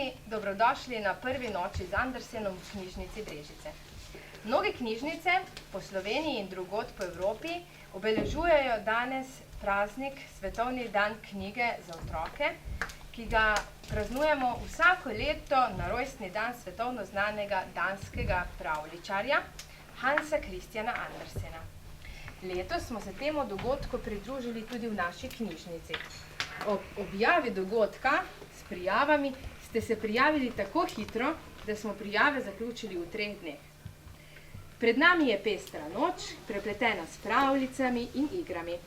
otroci, dobrodošli na prvi noči z Andersenom v knjižnici Brežice. Mnoge knjižnice po Sloveniji in drugod po Evropi obeležujejo danes praznik Svetovni dan knjige za otroke, ki ga praznujemo vsako leto na rojstni dan svetovno znanega danskega pravljičarja Hansa Christiana Andersena. Letos smo se temu dogodku pridružili tudi v naši knjižnici. Ob objavi dogodka s prijavami ste se prijavili tako hitro, da smo prijave zaključili v 3 dneh. Pred nami je pestra noč, prepletena s pravljicami in igrami.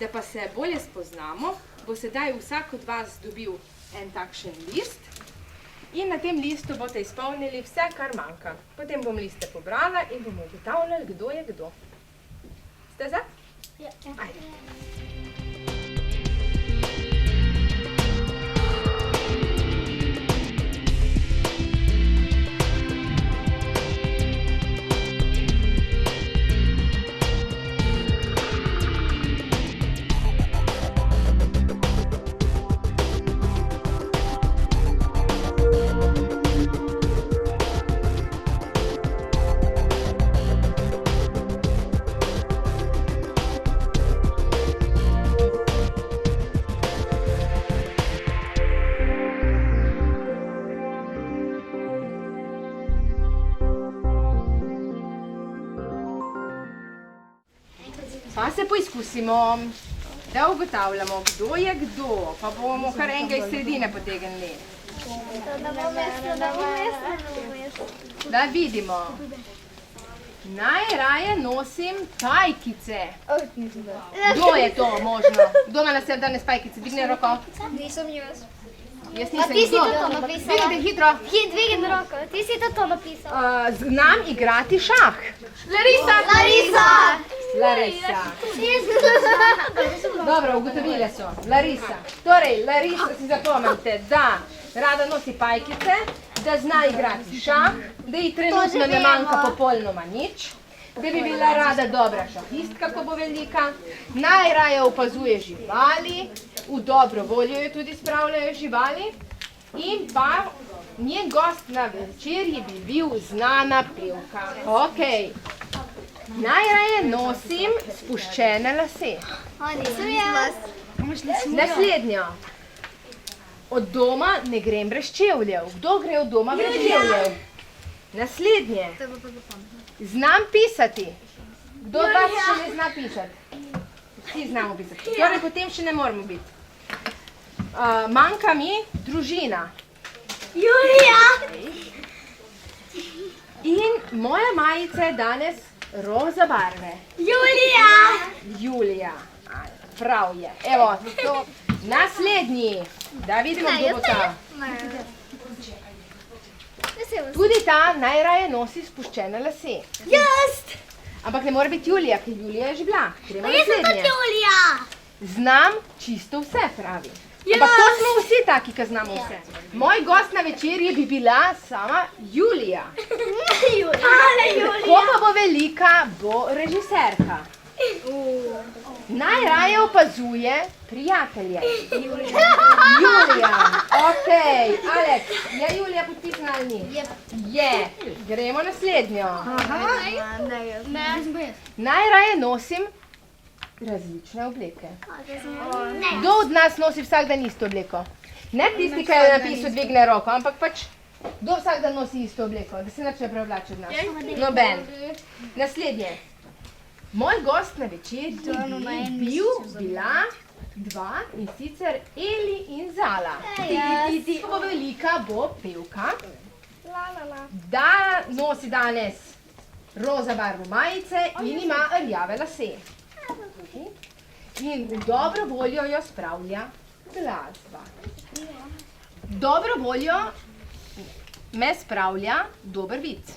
Da pa se bolje spoznamo, bo sedaj vsak od vas dobil en takšen list in na tem listu boste izpolnili vse, kar manjka. Potem bom liste pobrala in bomo ugotavljali, kdo je kdo. Ste za? Ja. Ajde. Pa se poizkusimo, da ugotavljamo, kdo je kdo, pa bomo kar enega iz sredine potegnili. Da vidimo. Najraje nosim pajkice. Kdo je to možno? Kdo ima na sebi danes pajkice? Dvigne roko. Nisem jaz. Jaz A nisem ti si kdo. to napisal? Dvignite hitro. Dvigni roko, ti si to napisal. Znam igrati šah. Larisa! Larisa. Dobro, ugotovile so. Larisa. Torej, Larisa si zapomnite, da rada nosi pajkice, da zna igrati šah, da ji trenutno ne manjka popolnoma nič, da bi bila rada dobra šahistka, ko bo velika, najraje opazuje živali, v dobro voljo jo tudi spravljajo živali in pa njen gost na večerji bi bil znana pevka. Okej. Najraje nosim spuščene lase. Nisem jaz. Naslednjo. Od doma ne grem brez čevljev. Kdo gre od doma brez čevljev? Naslednje. Znam pisati. Kdo od vas še ne zna pisati? Vsi znamo pisati. Torej, potem še ne moramo biti. Manjka mi družina. Julija! In moja majica je danes roza barve. Julija! Julija. Prav je. Evo, to. Naslednji. Da vidimo, kdo bo ta. Tudi ta najraje nosi spuščene lase. Jaz! Ampak ne mora biti Julija, ker Julija je že bila. Gremo Jaz sem tudi naslednje. Julija! Znam čisto vse, pravi. Ampak to smo vsi taki, ki znamo vse. Moj gost na večerji bi bila sama Julija. Ale Julija! Ko pa bo velika, bo režiserka. Najraje opazuje prijatelje. Julija. Okej. Aleks, je Julija podpisana ali ni? Je. Gremo naslednjo. Najraje nosim različne obleke. Kdo od nas nosi vsak dan isto obleko? Ne tisti, ki je napisal dvigne roko, ampak pač kdo vsak dan nosi isto obleko, da se nič ne preoblači od nas? Noben. Naslednje. Moj gost na večerji bi bila dva, in sicer Eli in Zala. Ko bo velika, bo pevka, da nosi danes roza barvo majice in ima rjave lase. In v dobro voljo jo spravlja glasba. Dobro voljo me spravlja dober vic.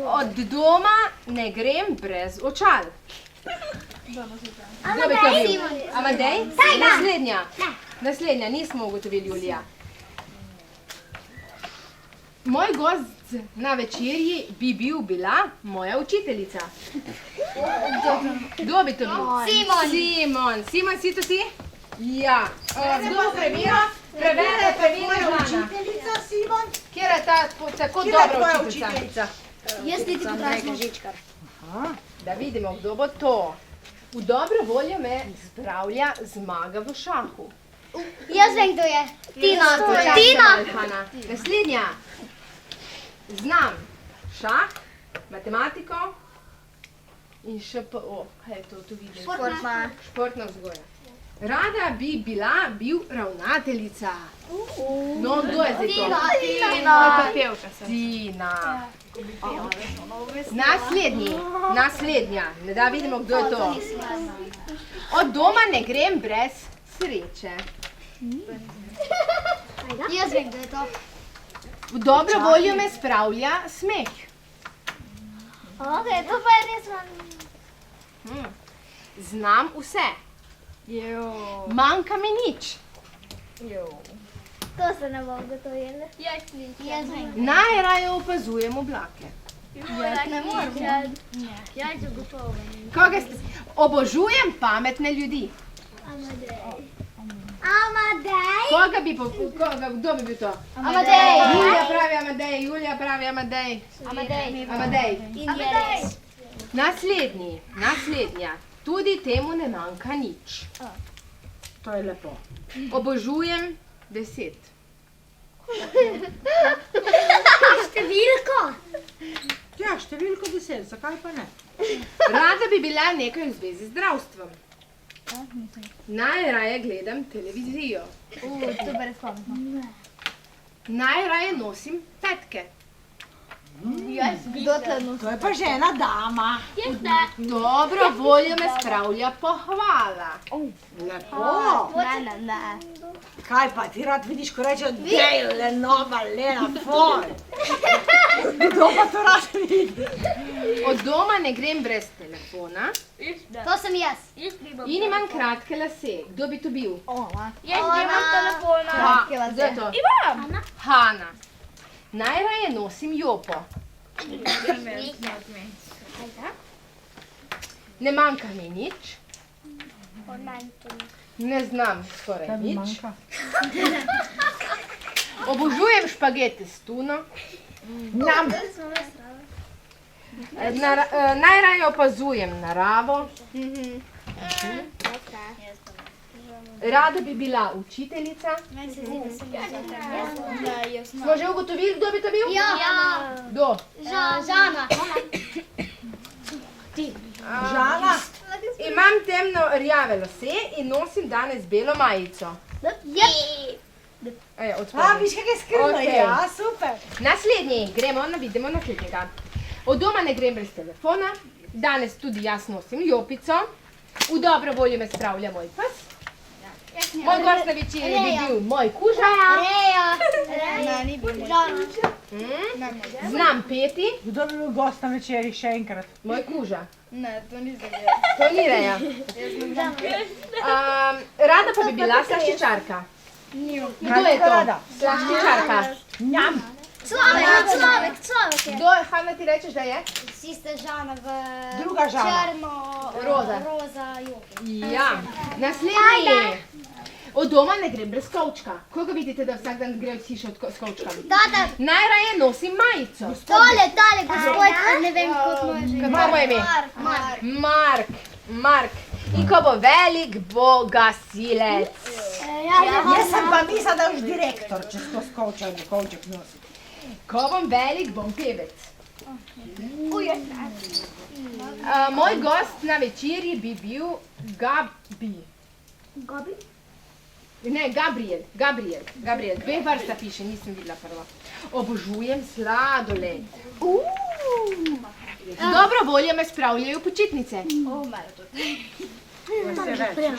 Od doma ne grem brez očal. Kdo bi to bil? Amadej? Naslednja, nismo ugotovili Julija. Moj gost na večerji bi bila moja učiteljica. Kdo bi to bil? Simon. Simon, si to ti? Ja. Kdo bo preveril? Prevere, pravilno, Žana. Učiteljica, Simon? Kjer je ta tako Kje je dobra tvoja učiteljica? učiteljica? Jaz niti potrasno. Da vidimo, kdo bo to. V dobro voljo me spravlja zmaga v šahu. Jaz vem, kdo je. Tina. Počakaj Tina. malo, Hana. Naslednja. Znam šah, matematiko in ŠPO. Kaj je to, tu vidim? Športna vzgoja. Rada bi bil ravnateljica. No, kdo je zdaj to? Tina. Naslednja. Ne da vidimo, kdo je to. Od doma ne grem brez sreče. Jaz vem, kdo je to. V dobro voljo me spravlja smeh. Ok, to pa je res vam. Znam vse. Manjka mi nič. To se ne bo ugotovili. Jaz vem. Najraje opazujem oblake. Jaz ne morem. Jaz ugotovim. Obožujem pametne ljudi. Amadej. Kdo bi bil to? Amadej. Julija pravi Amadej, Julija pravi Amadej. Amadej. In je res. Naslednja. Tudi temu ne manjka nič. To je lepo. Obožujem 10. Številko. Ja, številko 10, zakaj pa ne? Rada bi bila nekaj v zvezi z zdravstvom. Najraje gledam televizijo. To pa res pametno. Najraje nosim petke. Kdo tle nosi? To je pa žena dama. Dobro voljo me spravlja pohvala. Lepo. Ne. Kaj pa, ti rad vidiš, ko reče, dej, Lenova, Lena, fol. Kdo pa to rad vidi? Od doma ne grem brez telefona To sem jaz. in imam kratke lase. Kdo bi to bil? Jaz nimam telefona. Kdo je to? Hana. Najraje nosim jopo. Ne manjka mi nič. Ne znam skoraj nič. Obožujem špagete s tuno. Najraje opazujem naravo. Rada bi bila učiteljica. Smo že ugotovili, kdo bi to bil? Ja. Kdo? Žana. Žana? Imam temno rjave lase in nosim danes belo majico. A, Odspodaj. viš, kaj je skrivno? Okej. Ja, super. Naslednji, vidimo naslednjega. Od doma ne grem brez telefona, danes tudi jaz nosim jopico, v dobro voljo me spravlja moj pes. Moj gost na večerji bi bil moj kuža. Žana. Znam peti, Kdo bi bil gost na večeri še enkrat? moj kuža. Ne, to ni zdaj. To ni Reja. Rada pa bi bila slaščičarka. Kdo je to? Slaščičarka. Njam. Človek je. Kdo, Hanna, ti rečeš, da je? Vsi ste Žana v Druga Žana. črno, Roza. jopi. Ja. Naslednji. Od doma ne grem brez kovčka. Koga vidite, da vsak dan gre vsi še s kovčkami? Tata, Najraje nosim majico. tole, gospod, ne vem, kot mu je že. Kako mu je ime? Mark. In ko bo velik, bo gasilec. Jaz sem pa mislila, da už direktor, če sto skovčal, kovček nosi. Ko bom velik, bom pevec. Moj gost na večerji bi bil Gabriel. Dve vrsta piše, nisem videla prvo. Obožujem sladoled. Dobro voljo me spravljajo počitnice.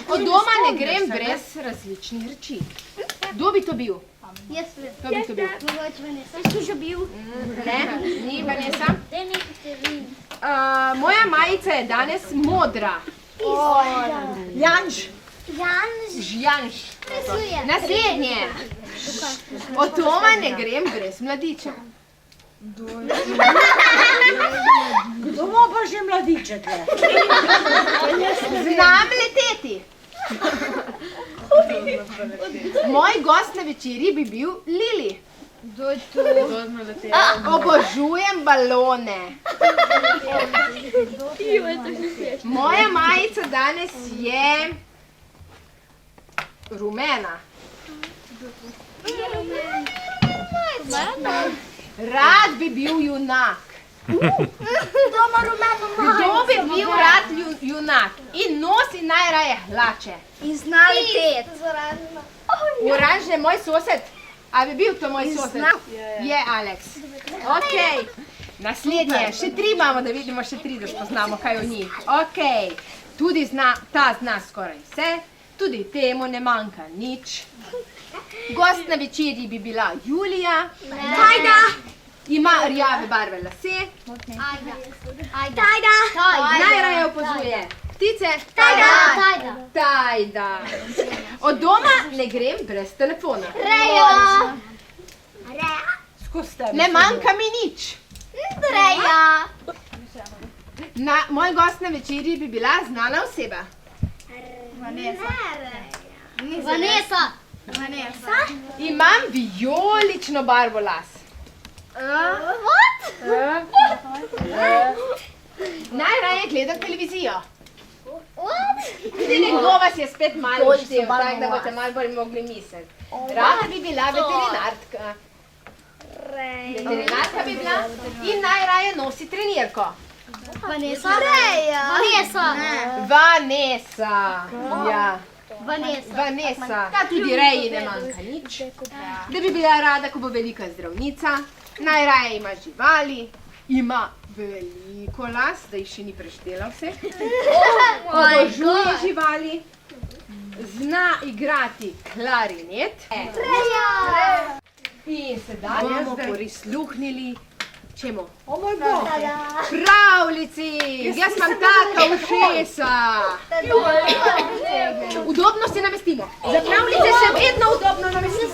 Od doma ne grem brez različnih reči. Kdo bi to bil? Jaz vem. Kdo bi to bil? Mogoče Vanessa. Si že bil? Ne, ni Vanessa. Daj nekaj številk. Moja majica je danes modra. Janš. Žjanš. Rysuje. Naslednje. Od doma ne grem brez mladiča. Kdo ima pa že mladiče tle? Znam leteti. Moj gost na večerji bi bil Lili. Kdo je to? Obožujem balone. Moja majica danes je rumena. Rad bi bil junak. Doma rumeno Kdo bi bil rad junak in nosi najraje hlače? In znali tet. Oranžne moj sosed. A bi bil to moj sosed? Je Alex. Ok. Naslednje. Še 3 imamo, da vidimo še 3, da spoznamo kaj o njih. Ok. Tudi ta zna skoraj vse. Tudi temu ne manjka nič. Gost na večerji bi bila Julija. Tajda. Ima rjave barve lase. Tajda. Najraje opazuje ptice. Tajda. Tajda. Od doma ne grem brez telefona. Reja. Skozi tebe. Ne manjka mi nič. Reja. Moj gost na večerji bi bila znana oseba. Vanessa. Imam vijolično barvo las. What? Najraje gledam televizijo. What? Tudi nekdo vas je spet malo štel, tako da boste malo bolj mogli misliti. Rada bi bila veterinarka. Veterinarka bi bila in najraje nosi trenirko. Vanessa. Reja. Vanessa. Vanessa. Ja. Vanessa. Ta tudi reji ne manjka nič. Da bi bila rada, ko bo velika zdravnica. Najraje ima živali. Ima veliko las, da jih še ni preštela vse. Obožuje živali. Zna igrati klarinet. In sedaj bomo prisluhnili čemu? O moj bog. Pravljici! Jaz imam taka ušesa. Udobno se namestimo. Za pravljice se vedno udobno namestimo.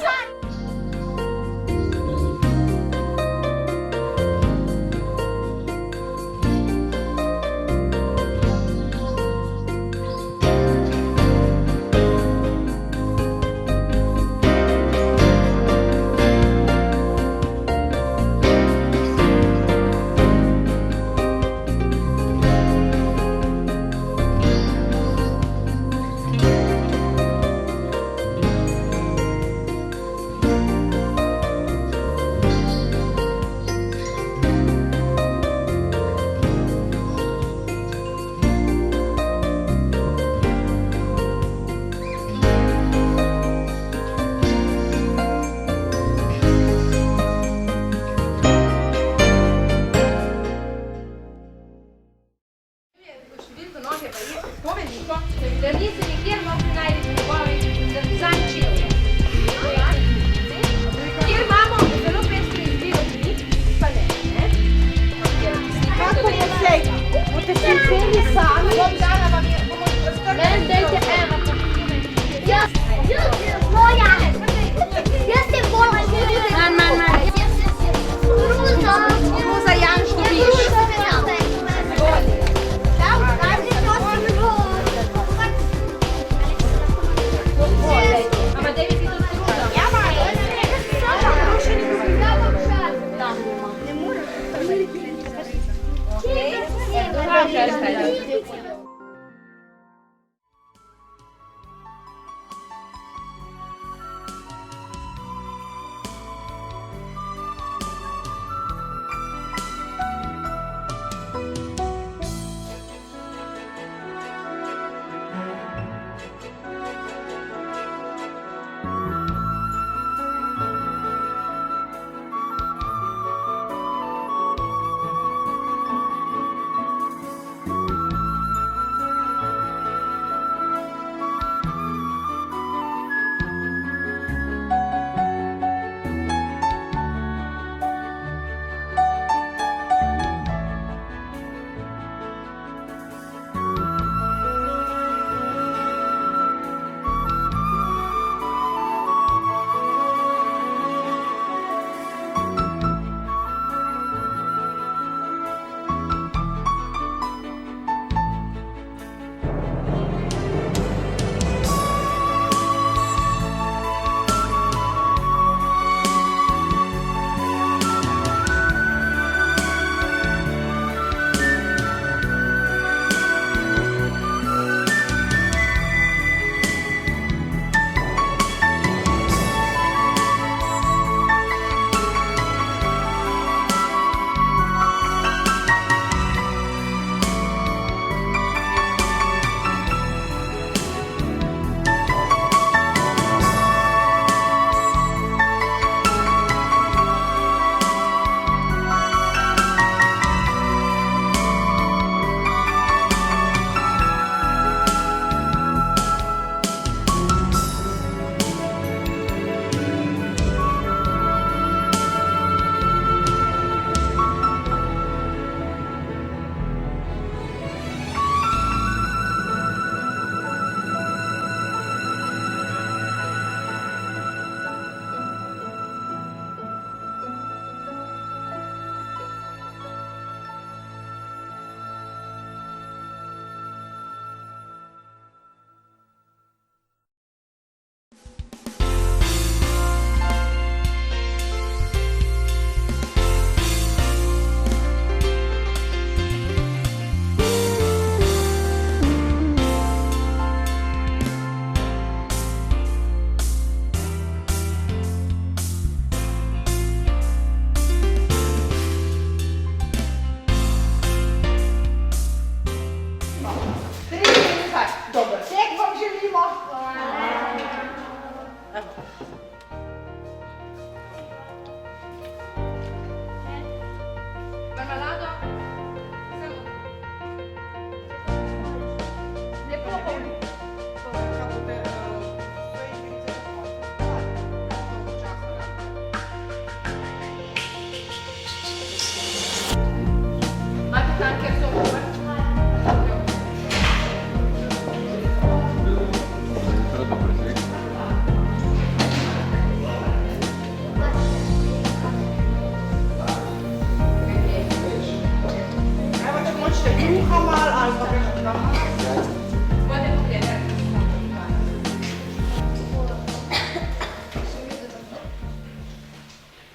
Bote pogledati.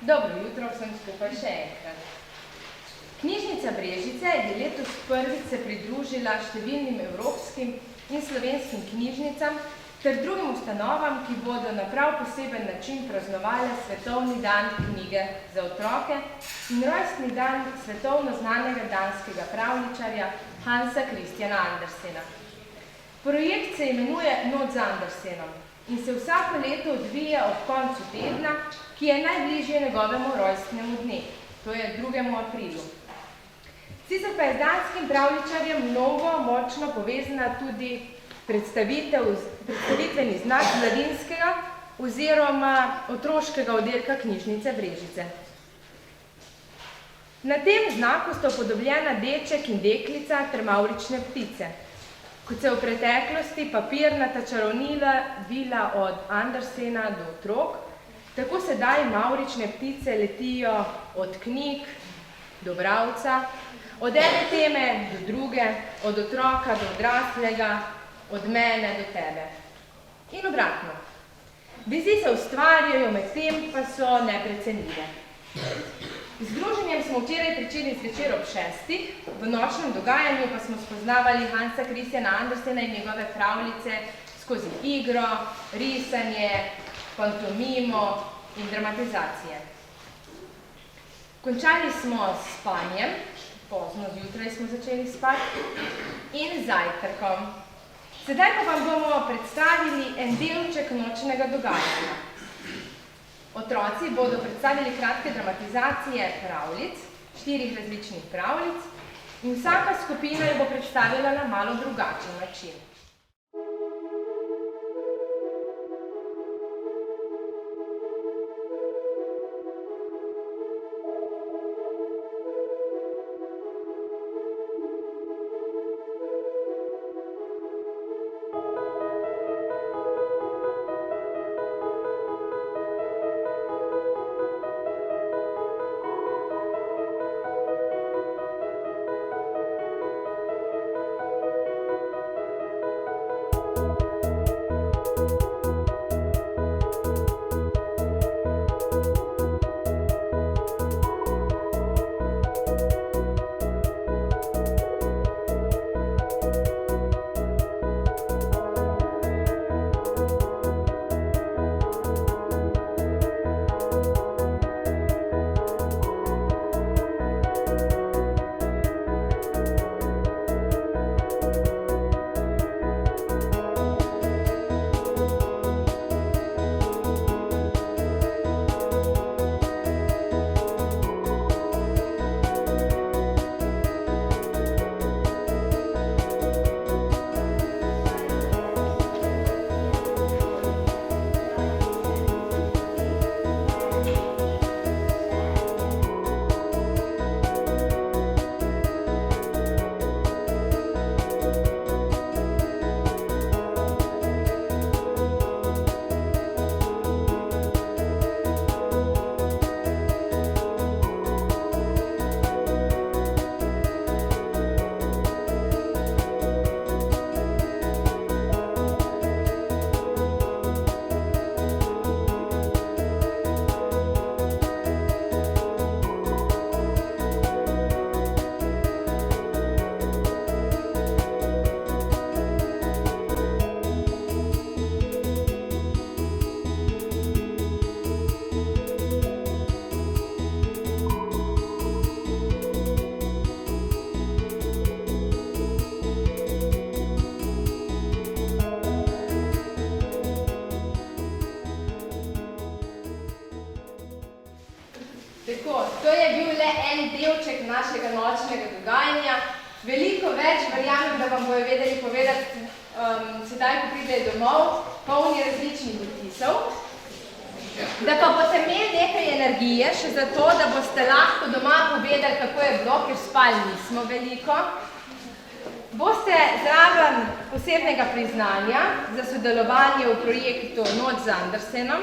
Dobro jutro vsem skupaj še enkrat. Knjižnica Brežice je letos prvič se pridružila številnim evropskim in slovenskim knjižnicam ter drugim ustanovam, ki bodo na prav poseben način praznovale Svetovni dan knjige za otroke in rojstni dan svetovno znanega danskega pravljičarja Hansa Christiana Andersena. Projekt se imenuje Noč z Andersenom in se vsako leto odvija ob koncu tedna, ki je najbližje njegovemu rojstnemu dnevu, to je 2. aprilu. Sicer pa je z danskim pravljičarjem mnogo močno povezana tudi predstavitveni znak mladinskega oziroma otroškega oddelka knjižnice Brežice. Na tem znaku sta upodobljena deček in deklica ter mavrične ptice. Kot se v preteklosti papirnata čarovnila vila od Andersena do otrok, tako sedaj mavrične ptice letijo od knjig do bralca, od ene teme do druge, od otroka do odraslega, od mene do tebe. In obratno. Vizije se ustvarjajo, medtem pa so neprecenljive. Z druženjem smo včeraj pričeli zvečer ob 6. V nočnem dogajanju pa smo spoznavali Hansa Christiana Andersena in njegove pravljice skozi igro, risanje, pantomimo in dramatizacije. Končali smo s spanjem, pozno zjutraj smo začeli spati, in zajtrkom. Sedaj pa vam bomo predstavili en delček nočnega dogajanja. Otroci bodo predstavili kratke dramatizacije pravljic, 4 različnih pravljic, in vsaka skupina jo bo predstavila na malo drugačen način. To je bil le en delček našega nočnega dogajanja. Veliko več verjamem, da vam bojo vedeli povedati sedaj, ko pridejo domov, polni različnih vtisov. Da pa boste imeli nekaj energije še zato, da boste lahko doma povedali, kako je bilo, ker spali nismo veliko. Boste zraven posebnega priznanja za sodelovanje v projektu Noč z Andersenom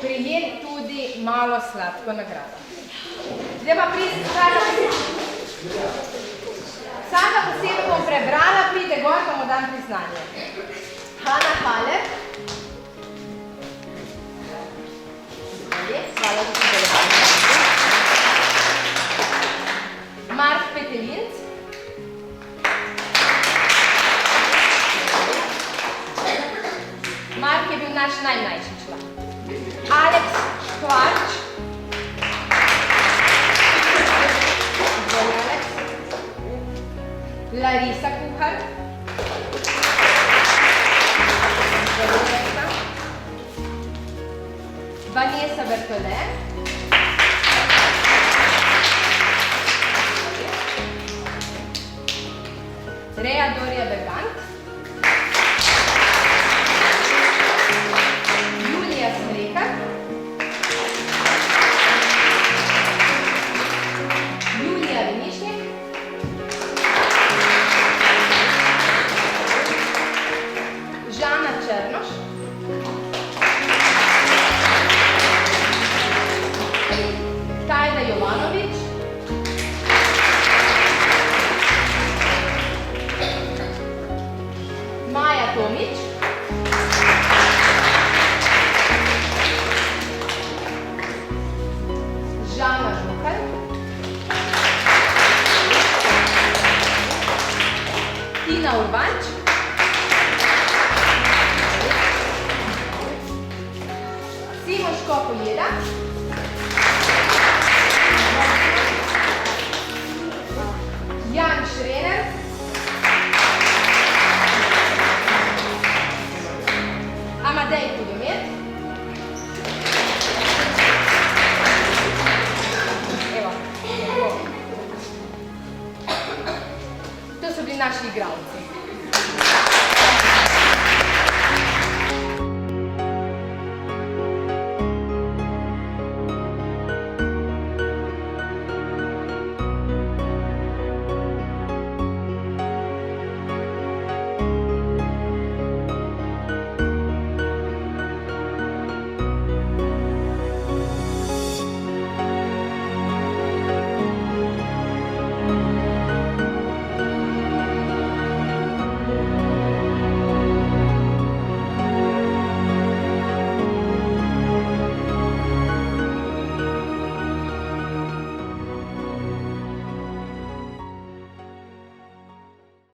prijeli tudi malo sladko nagrado. Zdaj pa sama posebej bom prebrala Brala pride gor, pa mu dam priznanje. Hanna Haller. Hvala za sodelovanje. Mark Petelinc. Mark je bil naš najmlajši član. Alex Škvarč. Larisa Kuhar. Vanessa Bertole. Rea Doria Bergant. Julija Smrekar. Julija Vinišnik. Žana Černoš. Tajda Jovanović. Maja Tomić. Žana Žukaj. Tina Urbanč. Simoš Kopojeda. Jan Šrener. Amadej Hudomet. Evo. To so bili naši igralci.